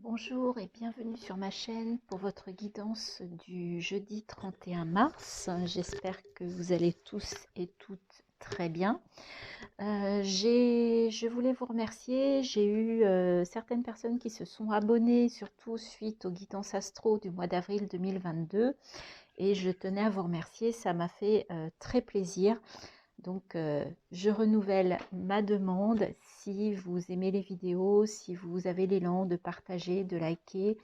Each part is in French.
Bonjour et bienvenue sur ma chaîne pour votre guidance du jeudi 31 mars. J'espère que vous allez tous et toutes très bien. Je voulais vous remercier. J'ai eu certaines personnes qui se sont abonnées, surtout suite aux guidances astro du mois d'avril 2022. Et je tenais à vous remercier, ça m'a fait très plaisir. Donc, je renouvelle ma demande. Si vous aimez les vidéos, si vous avez l'élan de partager, de liker,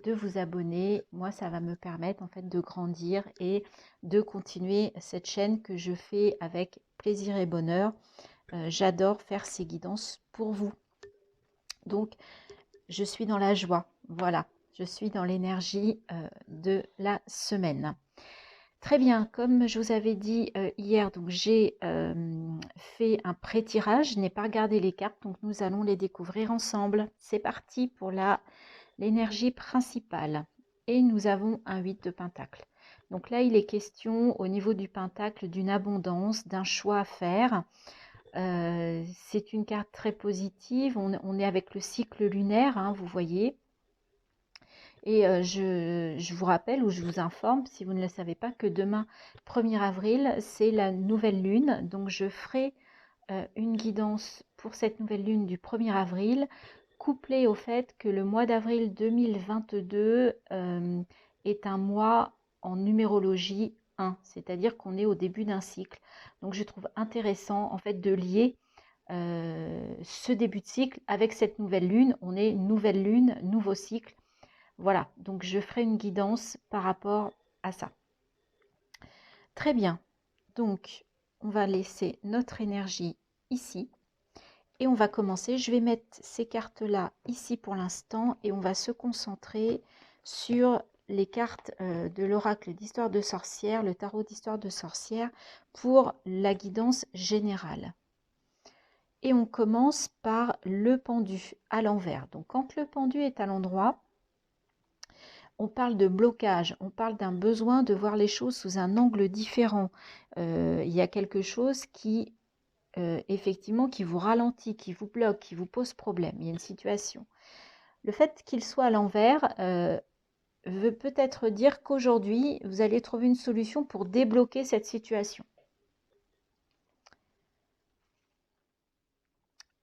de vous abonner, moi, ça va me permettre en fait de grandir et de continuer cette chaîne que je fais avec plaisir et bonheur. J'adore faire ces guidances pour vous. Donc, je suis dans la joie. Voilà, je suis dans l'énergie de la semaine. Très bien, comme je vous avais dit hier, donc j'ai fait un pré-tirage, je n'ai pas regardé les cartes, donc nous allons les découvrir ensemble. C'est parti pour l'énergie principale. Et nous avons un 8 de pentacle. Donc là, il est question au niveau du pentacle d'une abondance, d'un choix à faire. C'est une carte très positive, on est avec le cycle lunaire, hein, vous voyez. Et je vous rappelle ou je vous informe, si vous ne le savez pas, que demain, 1er avril, c'est la nouvelle lune. Donc, je ferai une guidance pour cette nouvelle lune du 1er avril, couplée au fait que le mois d'avril 2022 est un mois en numérologie 1, c'est-à-dire qu'on est au début d'un cycle. Donc, je trouve intéressant en fait de lier ce début de cycle avec cette nouvelle lune. On est nouvelle lune, nouveau cycle. Voilà, donc je ferai une guidance par rapport à ça. Très bien, donc on va laisser notre énergie ici et on va commencer. Je vais mettre ces cartes-là ici pour l'instant et on va se concentrer sur les cartes de l'oracle d'histoire de sorcière, le tarot d'histoire de sorcière pour la guidance générale. Et on commence par le pendu à l'envers. Donc quand le pendu est à l'endroit, on parle de blocage, on parle d'un besoin de voir les choses sous un angle différent. Il y a quelque chose qui, effectivement, qui vous ralentit, qui vous bloque, qui vous pose problème. Il y a une situation. Le fait qu'il soit à l'envers veut peut-être dire qu'aujourd'hui, vous allez trouver une solution pour débloquer cette situation.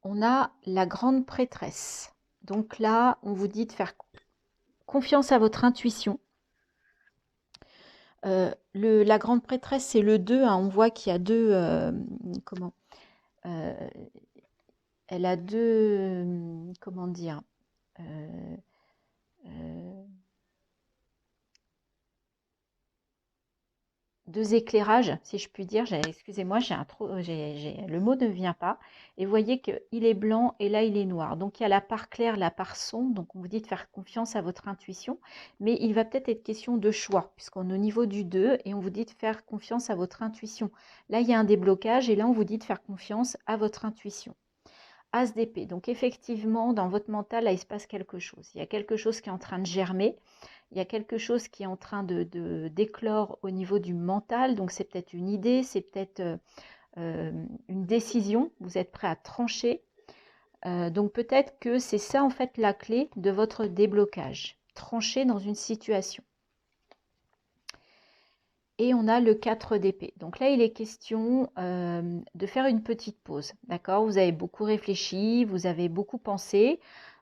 On a la grande prêtresse. Donc là, on vous dit de faire confiance à votre intuition. La grande prêtresse, c'est le 2, hein, on voit qu'il y a deux, comment, elle a deux, comment dire, euh, euh, deux éclairages, si je puis dire. Excusez-moi, le mot ne vient pas. Et vous voyez qu'il est blanc et là, il est noir. Donc, il y a la part claire, la part sombre. Donc, on vous dit de faire confiance à votre intuition. Mais il va peut-être être question de choix, puisqu'on est au niveau du 2 et on vous dit de faire confiance à votre intuition. Là, il y a un déblocage et là, on vous dit de faire confiance à votre intuition. As d'épée. Donc, effectivement, dans votre mental, là, il se passe quelque chose. Il y a quelque chose qui est en train de germer. Il y a quelque chose qui est en train d'éclore au niveau du mental. Donc, c'est peut-être une idée, c'est peut-être une décision. Vous êtes prêt à trancher. Donc, peut-être que c'est ça, en fait, la clé de votre déblocage. Trancher dans une situation. Et on a le 4 d'épée. Donc là, il est question de faire une petite pause. D'accord? Vous avez beaucoup réfléchi, vous avez beaucoup pensé.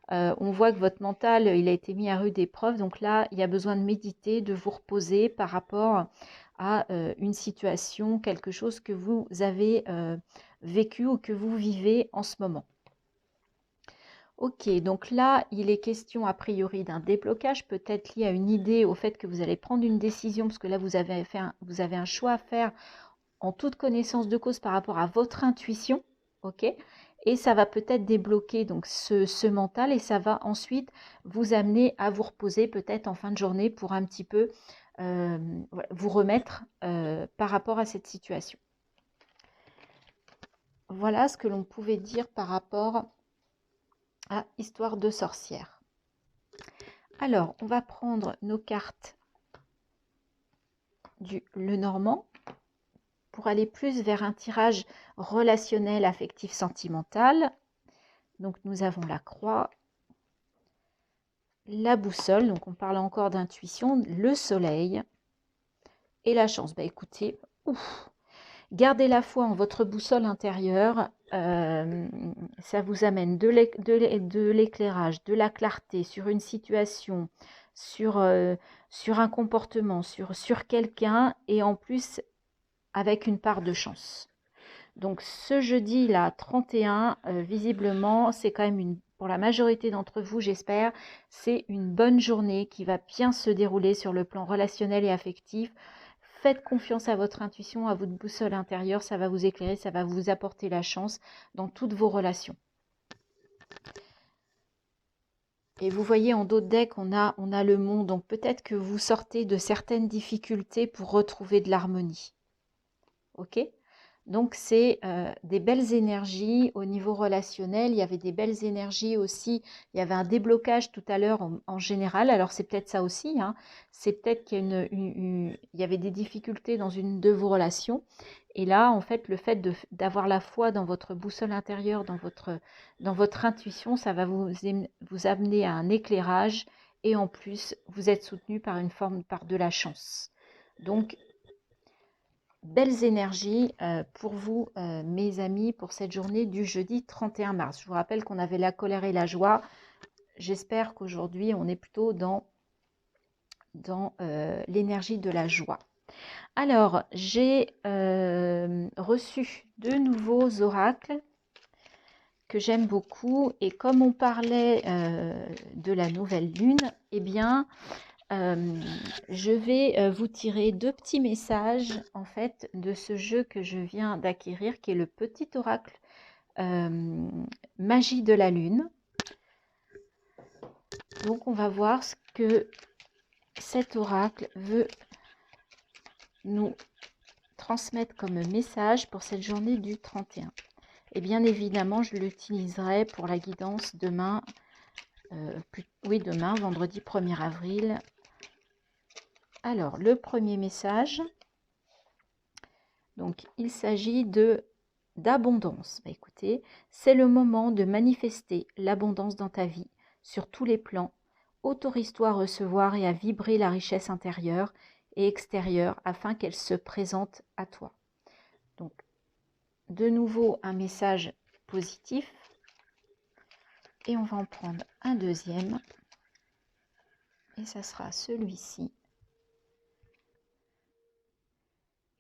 On voit que votre mental, il a été mis à rude épreuve. Donc là, il y a besoin de méditer, de vous reposer par rapport à une situation, quelque chose que vous avez vécu ou que vous vivez en ce moment. Ok, donc là, il est question a priori d'un déblocage, peut-être lié à une idée, au fait que vous allez prendre une décision, parce que là, vous avez un choix à faire en toute connaissance de cause par rapport à votre intuition, ok? Et ça va peut-être débloquer donc ce mental et ça va ensuite vous amener à vous reposer peut-être en fin de journée pour un petit peu vous remettre par rapport à cette situation. Voilà ce que l'on pouvait dire par rapport à Histoire de sorcière. Alors, on va prendre nos cartes du Lenormand pour aller plus vers un tirage relationnel, affectif, sentimental. Donc, nous avons la croix, la boussole, donc on parle encore d'intuition, le soleil et la chance. Bah écoutez, ouf, gardez la foi en votre boussole intérieure, ça vous amène de l'éclairage, de la clarté sur une situation, sur, sur un comportement, sur quelqu'un, et en plus avec une part de chance. Donc ce jeudi là, 31, visiblement, c'est quand même pour la majorité d'entre vous, j'espère, c'est une bonne journée qui va bien se dérouler sur le plan relationnel et affectif. Faites confiance à votre intuition, à votre boussole intérieure, ça va vous éclairer, ça va vous apporter la chance dans toutes vos relations. Et vous voyez en dos de deck, on a le monde, donc peut-être que vous sortez de certaines difficultés pour retrouver de l'harmonie. Ok ? Donc c'est des belles énergies au niveau relationnel, il y avait des belles énergies aussi, il y avait un déblocage tout à l'heure en général, alors c'est peut-être ça aussi, hein. C'est peut-être qu'il y a il y avait des difficultés dans une de vos relations, et là en fait le fait d'avoir la foi dans votre boussole intérieure, dans votre intuition, ça va vous amener à un éclairage, et en plus vous êtes soutenu par par de la chance. Donc belles énergies pour vous, mes amis, pour cette journée du jeudi 31 mars. Je vous rappelle qu'on avait la colère et la joie. J'espère qu'aujourd'hui, on est plutôt dans l'énergie de la joie. Alors, j'ai reçu de nouveaux oracles que j'aime beaucoup. Et comme on parlait de la nouvelle lune, eh bien, je vais vous tirer deux petits messages en fait de ce jeu que je viens d'acquérir, qui est le petit oracle magie de la lune. Donc on va voir ce que cet oracle veut nous transmettre comme message pour cette journée du 31. Et bien évidemment, je l'utiliserai pour la guidance demain, demain, vendredi 1er avril. Alors, le premier message, donc il s'agit d'abondance. Bah, écoutez, c'est le moment de manifester l'abondance dans ta vie, sur tous les plans. Autorise-toi à recevoir et à vibrer la richesse intérieure et extérieure afin qu'elle se présente à toi. Donc, de nouveau, un message positif. Et on va en prendre un deuxième. Et ça sera celui-ci.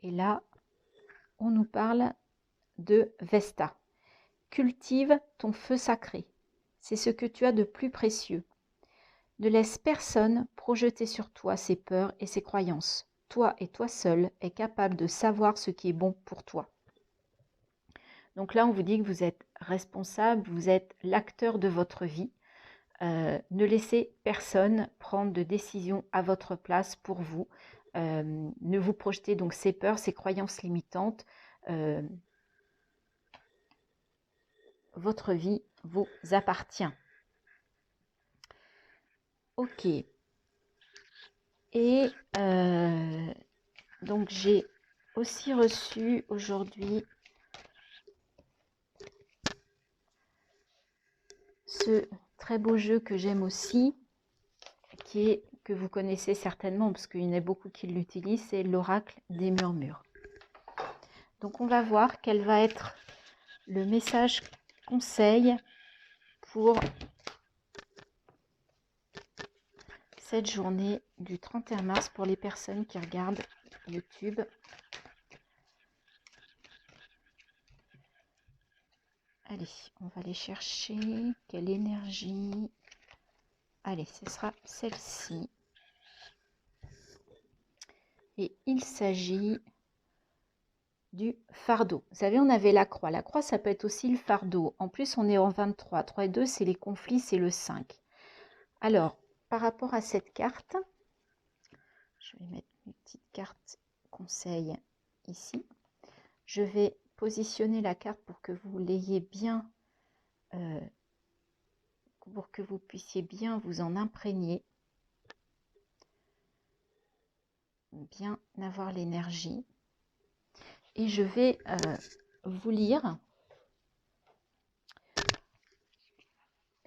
Et là, on nous parle de Vesta. Cultive ton feu sacré. C'est ce que tu as de plus précieux. Ne laisse personne projeter sur toi ses peurs et ses croyances. Toi et toi seul es capable de savoir ce qui est bon pour toi. Donc là, on vous dit que vous êtes responsable, vous êtes l'acteur de votre vie. Ne laissez personne prendre de décision à votre place pour vous. Ne vous projetez donc ces peurs, ces croyances limitantes. Votre vie vous appartient. Ok. Et donc j'ai aussi reçu aujourd'hui ce très beau jeu que j'aime aussi, que vous connaissez certainement parce qu'il y en a beaucoup qui l'utilisent, c'est l'oracle des murmures. Donc on va voir quel va être le message conseil pour cette journée du 31 mars pour les personnes qui regardent YouTube. Allez, on va aller chercher quelle énergie. Allez, ce sera celle-ci. Et il s'agit du fardeau. Vous savez, on avait la croix. La croix, ça peut être aussi le fardeau. En plus, on est en 23. 3 et 2, c'est les conflits, c'est le 5. Alors, par rapport à cette carte, je vais mettre une petite carte conseil ici. Je vais positionner la carte pour que vous l'ayez bien, pour que vous puissiez bien vous en imprégner, bien avoir l'énergie. Et je vais vous lire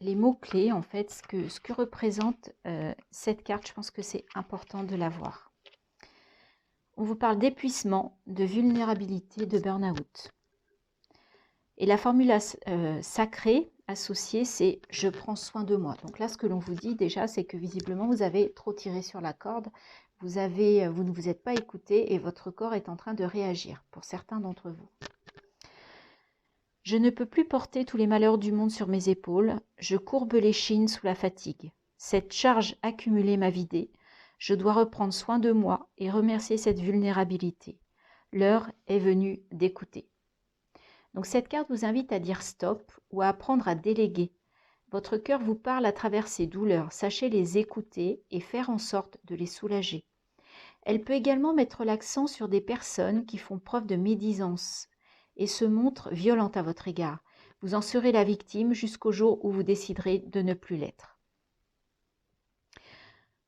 les mots-clés, en fait, ce que représente cette carte. Je pense que c'est important de la voir. On vous parle d'épuisement, de vulnérabilité, de burn-out. Et la formule sacrée associée, c'est « je prends soin de moi ». Donc là, ce que l'on vous dit déjà, c'est que visiblement, vous avez trop tiré sur la corde, vous ne vous êtes pas écouté et votre corps est en train de réagir, pour certains d'entre vous. Je ne peux plus porter tous les malheurs du monde sur mes épaules, je courbe l'échine sous la fatigue. Cette charge accumulée m'a vidée, je dois reprendre soin de moi et remercier cette vulnérabilité. L'heure est venue d'écouter. Donc cette carte vous invite à dire stop ou à apprendre à déléguer. Votre cœur vous parle à travers ces douleurs. Sachez les écouter et faire en sorte de les soulager. Elle peut également mettre l'accent sur des personnes qui font preuve de médisance et se montrent violentes à votre égard. Vous en serez la victime jusqu'au jour où vous déciderez de ne plus l'être.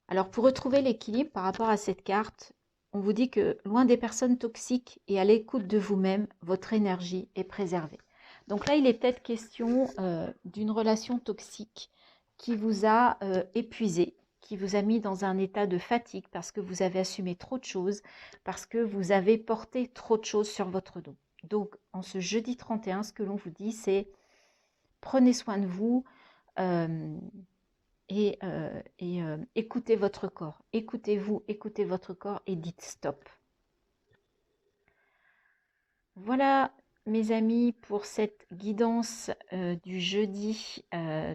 Alors pour retrouver l'équilibre par rapport à cette carte, on vous dit que loin des personnes toxiques et à l'écoute de vous-même, votre énergie est préservée. Donc là, il est peut-être question d'une relation toxique qui vous a épuisé, qui vous a mis dans un état de fatigue parce que vous avez assumé trop de choses, parce que vous avez porté trop de choses sur votre dos. Donc en ce jeudi 31, ce que l'on vous dit, c'est prenez soin de vous, écoutez votre corps. Écoutez-vous, écoutez votre corps et dites stop. Voilà mes amis pour cette guidance du jeudi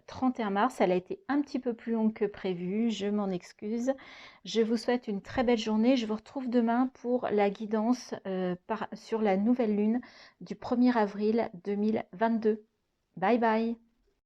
31 mars. Elle a été un petit peu plus longue que prévu, je m'en excuse. Je vous souhaite une très belle journée. Je vous retrouve demain pour la guidance sur la nouvelle lune du 1er avril 2022. Bye bye.